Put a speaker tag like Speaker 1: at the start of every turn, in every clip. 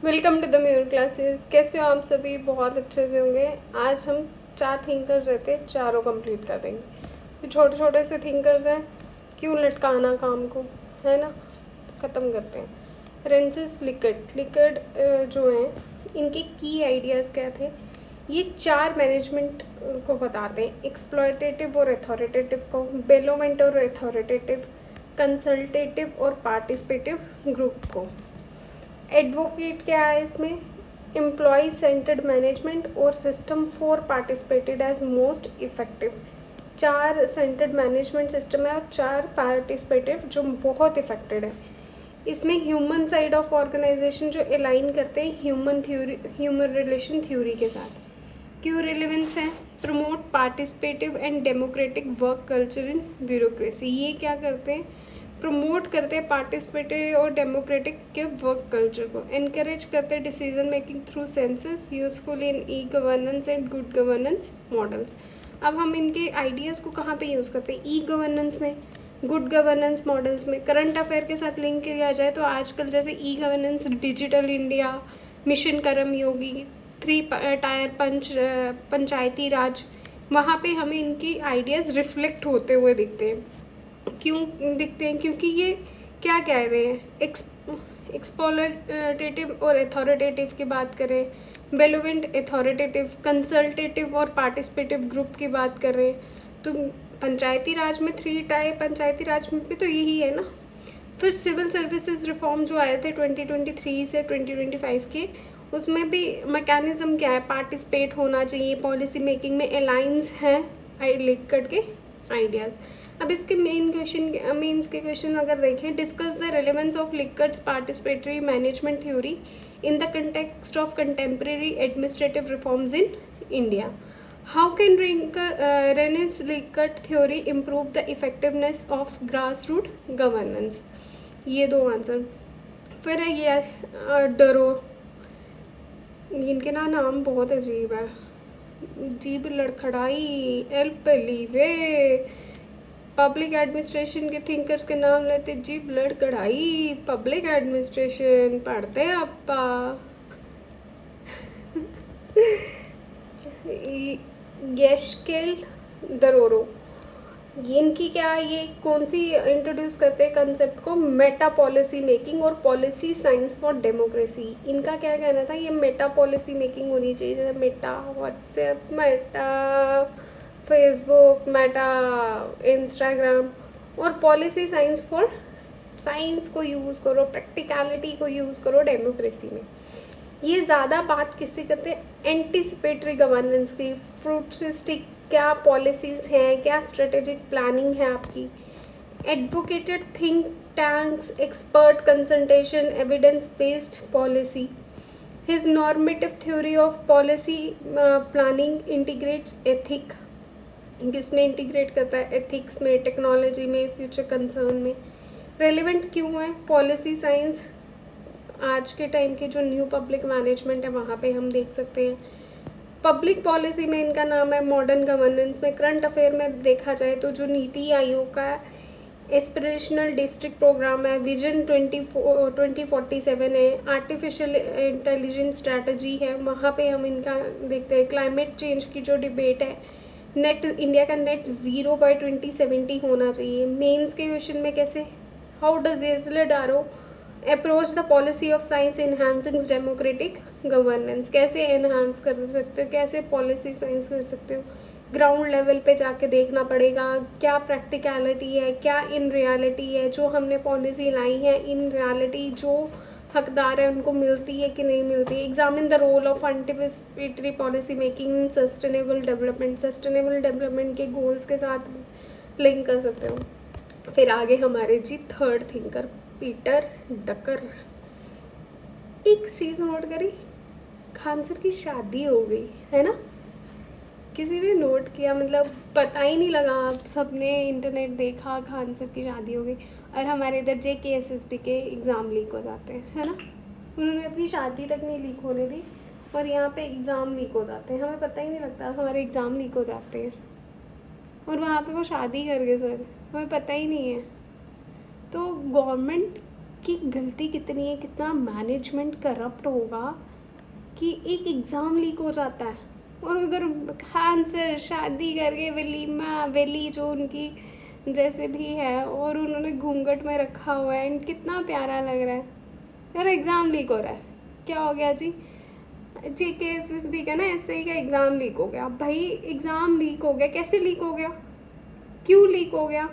Speaker 1: Welcome to the म्यूर classes. कैसे हो आप सभी? बहुत अच्छे से होंगे। आज हम 4 थिंकर्स रहते हैं, चारों कंप्लीट कर देंगे। ये छोटे छोटे से थिंकर्स हैं, क्यों लटकाना काम को, है ना। ख़त्म करते हैं। रेंसिस लिकर्ड जो हैं, इनके की आइडियाज़ क्या थे? ये 4 मैनेजमेंट को बताते हैं, एक्सप्लॉयटेटिव और अथॉरिटेटिव को, बेलोवेंट और अथॉरिटेटिव, कंसल्टेटिव और पार्टिसिपेटिव ग्रुप को। एडवोकेट क्या है इसमें? एम्प्लॉय सेंटर्ड मैनेजमेंट और system for participated as most effective. 4 centred management system है और 4 पार्टिसिपेटिव जो बहुत इफेक्टेड है। इसमें ह्यूमन साइड ऑफ ऑर्गेनाइजेशन जो अलाइन करते हैं ह्यूमन रिलेशन थ्योरी के साथ। क्यों रिलेवेंस है? Promote participative and democratic work culture in bureaucracy. ये क्या करते हैं? प्रमोट करते हैं पार्टिसिपेटिव और डेमोक्रेटिक के वर्क कल्चर को। इनकरेज करते हैं decision making through census, useful in e governance and good governance models. अब हम इनके आइडियाज़ को कहाँ पे यूज़ करते हैं? ई गवर्नेंस में, गुड गवर्नेंस मॉडल्स में। करंट अफेयर के साथ लिंक किया जाए तो आजकल जैसे e governance, digital India, mission कर्म योगी, 3 टायर पंचायती राज, वहाँ पे हमें इनकी आइडियाज़ रिफ्लेक्ट होते हुए दिखते हैं। क्यों दिखते हैं? क्योंकि ये क्या कह रहे हैं, एक्सप्लोरेटिव और अथॉरिटेटिव की बात करें, बेलोवेंट, अथॉरिटेटिव, कंसल्टेटिव और पार्टिसिपेटिव ग्रुप की बात कर रहे हैं। तो पंचायती राज में 3 टाइप, पंचायती राज में भी तो यही है ना। फिर सिविल सर्विसेज रिफॉर्म जो आए थे 2023 से 2025 के, उसमें भी मैकेनिज्म क्या है? पार्टिसिपेट होना चाहिए, पॉलिसी मेकिंग में अलाइंस हैं लिकर्ड के आइडियाज़। अब इसके मेंस के क्वेश्चन अगर देखें, discuss the relevance of Likert's participatory management theory in the context of contemporary administrative reforms in India. How can Rensis Likert theory improve the effectiveness of grass root governance? ये 2 answer. फिर है ये डरो, इनके नाम बहुत अजीब है। जीभ लड़खड़ाई, एल्पलीवे, पब्लिक एडमिनिस्ट्रेशन के थिंकर्स के नाम लेते, जीभ लड़खड़ाई, पब्लिक एडमिनिस्ट्रेशन पढ़ते हैं अपा। येशकेल डरोरो, इनकी क्या, ये कौन सी इंट्रोड्यूस करते हैं कंसेप्ट को? मेटा पॉलिसी मेकिंग और पॉलिसी साइंस फॉर डेमोक्रेसी। इनका क्या कहना था? ये मेटा पॉलिसी मेकिंग होनी चाहिए, जैसे Meta WhatsApp, Meta Facebook, Meta Instagram, और पॉलिसी साइंस फॉर, साइंस को यूज़ करो, प्रैक्टिकलिटी को यूज़ करो डेमोक्रेसी में। ये ज़्यादा बात किससे करते हैं? एंटिसिपेटरी गवर्नेंस की, फ्रूटिस्टिक, क्या पॉलिसीज़ हैं, क्या स्ट्रेटेजिक प्लानिंग है आपकी। Advocated think tanks, expert consultation, evidence based policy. His normative theory of policy planning integrates ethic, किसमें इंटीग्रेट करता है? एथिक्स में, टेक्नोलॉजी में, फ्यूचर कंसर्न में। रेलिवेंट क्यों है? पॉलिसी साइंस आज के टाइम की जो न्यू पब्लिक मैनेजमेंट है वहाँ पे हम देख सकते हैं। पब्लिक पॉलिसी में इनका नाम है, मॉडर्न गवर्नेंस में। करंट अफेयर में देखा जाए तो जो नीति आयोग का एस्पिरेशनल डिस्ट्रिक्ट प्रोग्राम है, विजन 2047 है, आर्टिफिशियल इंटेलिजेंस स्ट्रैटेजी है, वहाँ पे हम इनका देखते हैं। क्लाइमेट चेंज की जो डिबेट है, नेट इंडिया का नेट 0 बाय 2070 होना चाहिए। मेंस के क्वेश्चन में कैसे, how does Yehezkel Dror approach the policy of science enhancing democratic governance? कैसे एनहांस कर सकते हो, कैसे पॉलिसी साइंस कर सकते हो? ग्राउंड लेवल पे जाके देखना पड़ेगा, क्या प्रैक्टिकलिटी है, क्या इन रियलिटी है, जो हमने पॉलिसी लाई है इन रियलिटी जो हकदार है उनको मिलती है कि नहीं मिलती। Examine the role of anticipatory policy making in sustainable development, sustainable development के गोल्स के साथ लिंक कर सकते हो। फिर आगे हमारे जी थर्ड थिंकर पीटर डकर। एक चीज़ नोट करी, खान सर की शादी हो गई है ना। किसी ने नोट किया? मतलब पता ही नहीं लगा, सबने इंटरनेट देखा, खान सर की शादी हो गई। और हमारे इधर JKSSB के एग्ज़ाम लीक हो जाते हैं, है ना। उन्होंने अपनी शादी तक नहीं लीक होने दी और यहाँ पे एग्ज़ाम लीक हो जाते हैं, हमें पता ही नहीं लगता हमारे एग्ज़ाम लीक हो जाते हैं। और वहाँ पे वो शादी कर गए सर, हमें पता ही नहीं है। तो गवर्नमेंट आपकी गलती कितनी है, कितना मैनेजमेंट करप्ट होगा कि एक एग्ज़ाम लीक हो जाता है और उधर खान सर शादी करके वलीमा वली जो उनकी जैसे भी है और उन्होंने घूंघट में रखा हुआ है एंड कितना प्यारा लग रहा है। यार एग्ज़ाम लीक हो रहा है, क्या हो गया जी? JKSSB का ना SI का एग्ज़ाम लीक हो गया। भाई एग्ज़ाम लीक हो गया, कैसे लीक हो गया, क्यों लीक हो गया?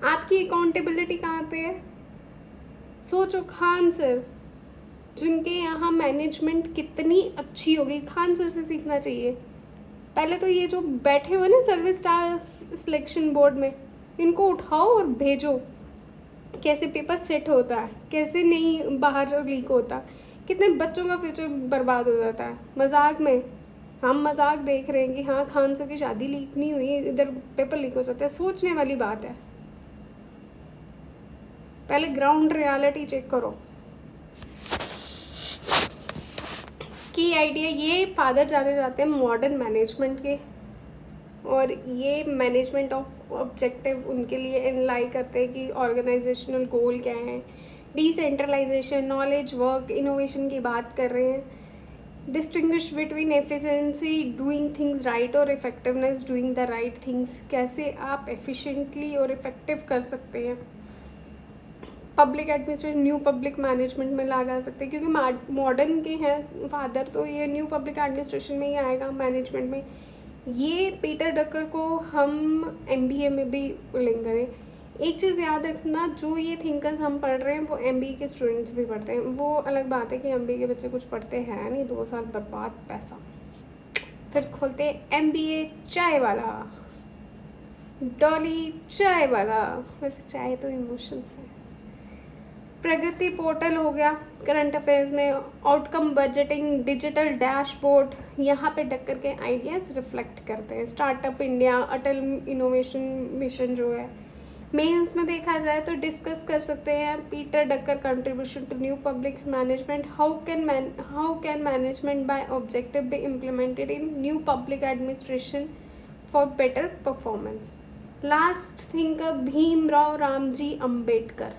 Speaker 1: आपकी अकाउंटेबिलिटी कहाँ पे है? सोचो खान सर, जिनके यहाँ मैनेजमेंट कितनी अच्छी होगी, खान सर से सीखना चाहिए। पहले तो ये जो बैठे हुए ना सर्विस स्टाफ सिलेक्शन बोर्ड में, इनको उठाओ और भेजो कैसे पेपर सेट होता है, कैसे नहीं बाहर लीक होता, कितने बच्चों का फ्यूचर बर्बाद हो जाता है मजाक में। हम मजाक देख रहे हैं कि हाँ खान सर की शादी लीक नहीं हुई, इधर पेपर लीक हो जाता है। सोचने वाली बात है, पहले ग्राउंड रियलिटी चेक करो। की आइडिया ये फादर जाने जाते हैं मॉडर्न मैनेजमेंट के, और ये मैनेजमेंट ऑफ ऑब्जेक्टिव उनके लिए इनलाई करते हैं कि ऑर्गेनाइजेशनल गोल क्या है, डिसेंट्रलाइजेशन, नॉलेज, वर्क, इनोवेशन की बात कर रहे हैं। Distinguish between efficiency doing things right और effectiveness doing the right things, कैसे आप एफिशिएंटली और इफेक्टिव कर सकते हैं। Public administration new public management में लगा सकते हैं, क्योंकि मॉडर्न के हैं फादर, तो ये न्यू पब्लिक एडमिनिस्ट्रेशन में ही आएगा, मैनेजमेंट में। ये पीटर डकर को हम MBA में भी लिंक करें। एक चीज़ याद रखना, जो ये थिंकर्स हम पढ़ रहे हैं वो MBA के स्टूडेंट्स भी पढ़ते हैं। वो अलग बात है कि MBA के बच्चे कुछ पढ़ते हैं नहीं, 2 साल बर्बाद पैसा, फिर खोलते हैं MBA चाय वाला, डॉली चाय वाला। वैसे चाय तो इमोशंस है। प्रगति पोर्टल हो गया करंट अफेयर्स में, आउटकम बजटिंग, डिजिटल डैशबोर्ड, यहाँ पे डक्कर के आइडियाज़ रिफ्लेक्ट करते हैं। स्टार्टअप इंडिया, अटल इनोवेशन मिशन जो है। मेंस में देखा जाए तो डिस्कस कर सकते हैं Peter Drucker contribution to new public management, how can management by objective be implemented in new public administration for better performance. Last thinker Bhimrao Ramji Ambedkar,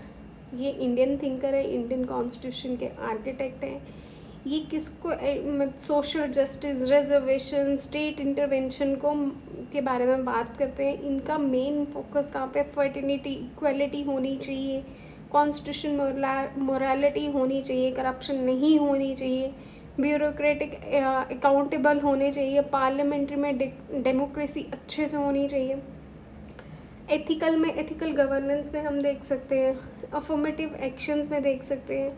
Speaker 1: ये इंडियन थिंकर है, इंडियन कॉन्स्टिट्यूशन के आर्किटेक्ट हैं। ये किसको social justice, reservation, state intervention को के बारे में बात करते हैं। इनका मेन फोकस कहाँ पे, फर्टिनिटी, इक्वलिटी होनी चाहिए, कॉन्स्टिट्यूशन मोरालिटी होनी चाहिए, करप्शन नहीं होनी चाहिए, ब्यूरोक्रेटिक अकाउंटेबल होने चाहिए, पार्लियामेंट्री में डेमोक्रेसी अच्छे से होनी चाहिए। एथिकल में एथिकल गवर्नेंस में हम देख सकते हैं, अफर्मेटिव एक्शंस में देख सकते हैं,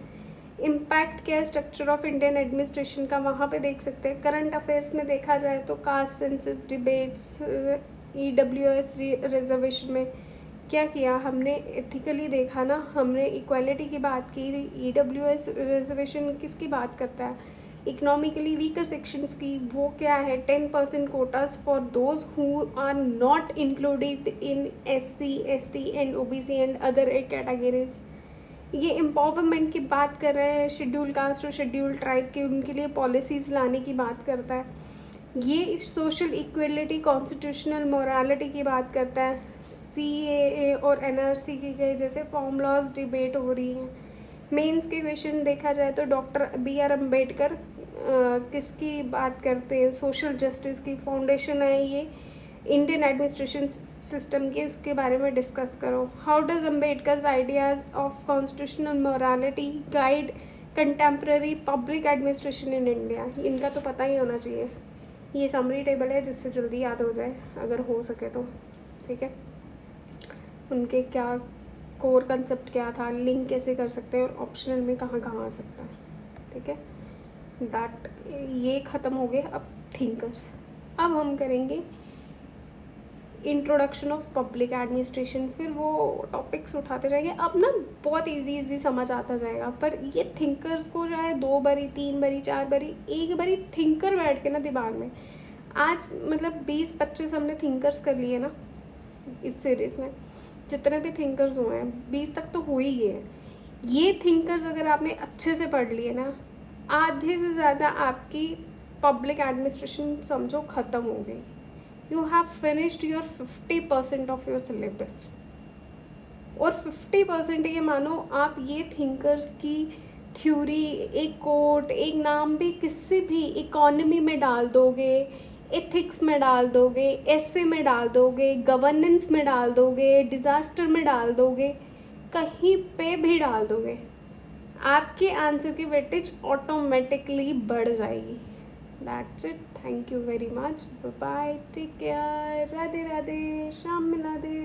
Speaker 1: इम्पैक्ट क्या है स्ट्रक्चर ऑफ इंडियन एडमिनिस्ट्रेशन का, वहाँ पे देख सकते हैं। करंट अफेयर्स में देखा जाए तो caste census debates, EWS reservation में क्या किया हमने, एथिकली देखा ना, हमने इक्वालिटी की बात की। EWS रिजर्वेशन किसकी बात करता है, इकोनॉमिकली वीकर सेक्शंस की, वो क्या है, 10% quotas for those who are not included in SC, ST and OBC and other categories. ये एम्पावरमेंट की बात कर रहे हैं, शेड्यूल कास्ट और शेड्यूल ट्राइब के, उनके लिए पॉलिसीज़ लाने की बात करता है। ये सोशल इक्वलिटी, कॉन्स्टिट्यूशनल मोरालिटी की बात करता है। CAA और NRC के जैसे फॉर्मूलाज डिबेट हो रही हैं। मेंस के क्वेश्चन देखा जाए तो डॉक्टर BR अम्बेडकर किसकी बात करते हैं, सोशल जस्टिस की फाउंडेशन है ये इंडियन एडमिनिस्ट्रेशन सिस्टम के, उसके बारे में डिस्कस करो। How does Ambedkar's ideas of constitutional morality guide contemporary public administration in India, इनका तो पता ही होना चाहिए। ये समरी टेबल है जिससे जल्दी याद हो जाए अगर हो सके तो, ठीक है। उनके क्या कोर कंसेप्ट क्या था, लिंक कैसे कर सकते हैं और ऑप्शनल में कहाँ कहाँ आ सकता है, ठीक है। दैट ये ख़त्म हो गए अब थिंकर्स। अब हम करेंगे इंट्रोडक्शन ऑफ पब्लिक एडमिनिस्ट्रेशन, फिर वो टॉपिक्स उठाते जाएंगे। अब ना बहुत इजी समझ आता जाएगा, पर ये थिंकर्स को जो है 2 बारी 3 बारी 4 बारी, एक बारी थिंकर बैठ के ना दिमाग में, आज मतलब 20-25 हमने थिंकर्स कर लिए ना इस सीरीज़ में, जितने भी थिंकर्स हुए हैं 20 तक तो हो ही गए। ये थिंकर्स अगर आपने अच्छे से पढ़ लिए ना, आधे से ज़्यादा आपकी पब्लिक एडमिनिस्ट्रेशन समझो ख़त्म हो गई। You have finished your 50% of your syllabus. और 50% ये मानो आप ये थिंकर्स की थ्योरी, एक कोट, एक नाम भी किसी भी इकोनॉमी में डाल दोगे, एथिक्स में डाल दोगे, एसे में डाल दोगे, गवर्नेंस में डाल दोगे, डिज़ास्टर में डाल दोगे, कहीं पे भी डाल दोगे, आपके आंसर की वेटेज ऑटोमेटिकली बढ़ जाएगी। That's it, thank you very much, bye, take care, Radhe Radhe, Shyam मिला दे।